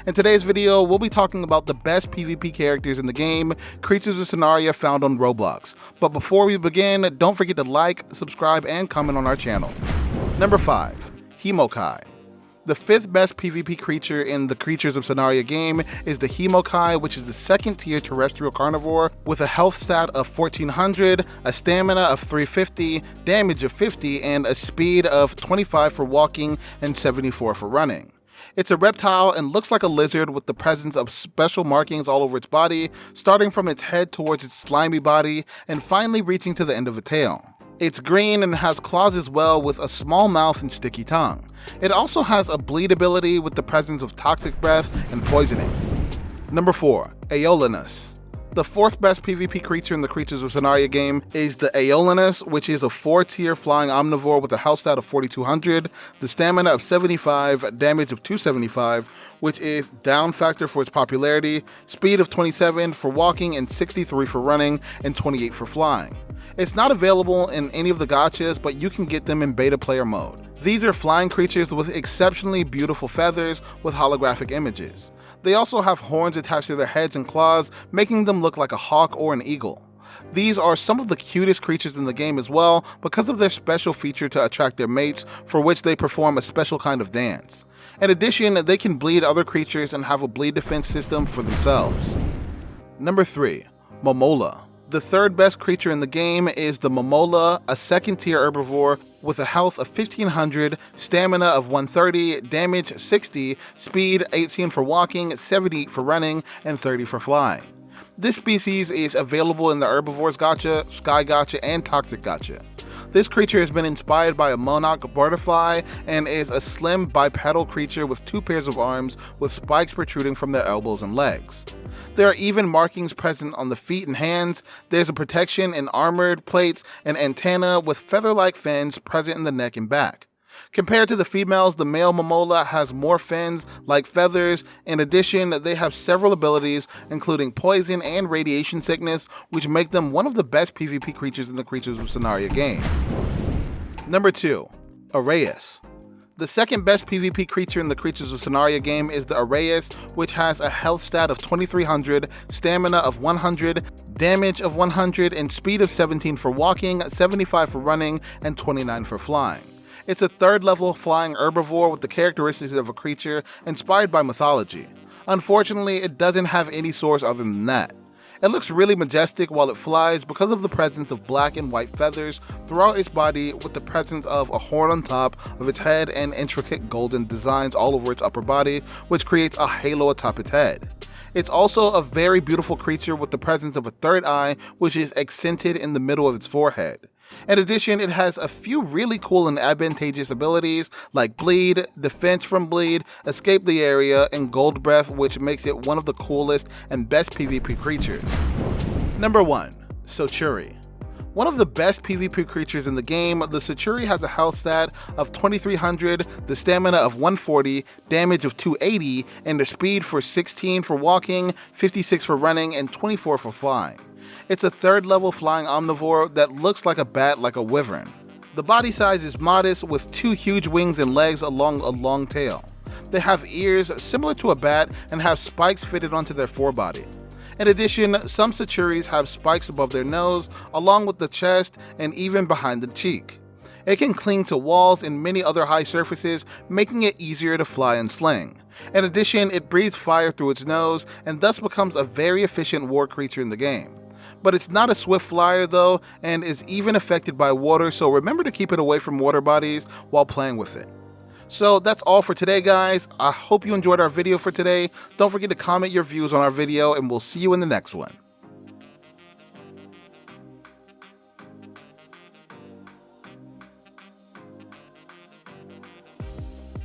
In today's video, we'll be talking about the best PvP characters in the game, Creatures of Sonaria found on Roblox. But before we begin, don't forget to like, subscribe, and comment on our channel. Number 5. Hemokai. The 5th best PvP creature in the Creatures of Sonaria game is the Hemokai, which is the 2nd tier terrestrial carnivore with a health stat of 1400, a stamina of 350, damage of 50, and a speed of 25 for walking and 74 for running. It's a reptile and looks like a lizard with the presence of special markings all over its body, starting from its head towards its slimy body and finally reaching to the end of the tail. It's green and has claws as well with a small mouth and sticky tongue. It also has a bleed ability with the presence of toxic breath and poisoning. Number 4. Aolenus. The 4th best PvP creature in the Creatures of Sonaria game is the Aolenus, which is a 4-tier flying omnivore with a health stat of 4200, the stamina of 75, damage of 275, which is down factor for its popularity, speed of 27 for walking and 63 for running, and 28 for flying. It's not available in any of the gachas, but you can get them in beta player mode. These are flying creatures with exceptionally beautiful feathers with holographic images. They also have horns attached to their heads and claws, making them look like a hawk or an eagle. These are some of the cutest creatures in the game as well because of their special feature to attract their mates, for which they perform a special kind of dance. In addition, they can bleed other creatures and have a bleed defense system for themselves. Number 3. Momola. The 3rd best creature in the game is the Mamola, a 2nd tier herbivore with a health of 1500, stamina of 130, damage 60, speed 18 for walking, 70 for running, and 30 for flying. This species is available in the Herbivores gacha, Sky gacha, and Toxic gacha. This creature has been inspired by a monarch butterfly and is a slim bipedal creature with 2 pairs of arms with spikes protruding from their elbows and legs. There are even markings present on the feet and hands. There's a protection in armored plates and antenna with feather-like fins present in the neck and back. Compared to the females, the male Mamola has more fins like feathers. In addition, they have several abilities, including poison and radiation sickness, which make them one of the best PvP creatures in the Creatures of Sonaria game. Number 2. Aureus. The 2nd best PvP creature in the Creatures of Sonaria game is the Aereis, which has a health stat of 2300, stamina of 100, damage of 100, and speed of 17 for walking, 75 for running, and 29 for flying. It's a 3rd level flying herbivore with the characteristics of a creature inspired by mythology. Unfortunately, it doesn't have any source other than that. It looks really majestic while it flies because of the presence of black and white feathers throughout its body, with the presence of a horn on top of its head and intricate golden designs all over its upper body, which creates a halo atop its head. It's also a very beautiful creature with the presence of a 3rd eye, which is accented in the middle of its forehead. In addition, it has a few really cool and advantageous abilities like bleed, defense from bleed, escape the area, and gold breath, which makes it one of the coolest and best PvP creatures. Number 1. Sochuri. One of the best PvP creatures in the game, the Sochuri has a health stat of 2300, the stamina of 140, damage of 280, and the speed for 16 for walking, 56 for running, and 24 for flying. It's a 3rd level flying omnivore that looks like a bat like a wyvern. The body size is modest with 2 huge wings and legs along a long tail. They have ears similar to a bat and have spikes fitted onto their forebody. In addition, some Sochuris have spikes above their nose, along with the chest and even behind the cheek. It can cling to walls and many other high surfaces, making it easier to fly and sling. In addition, it breathes fire through its nose and thus becomes a very efficient war creature in the game. But it's not a swift flyer though, and is even affected by water, so remember to keep it away from water bodies while playing with it. So that's all for today, guys. I hope you enjoyed our video for today. Don't forget to comment your views on our video, and we'll see you in the next one.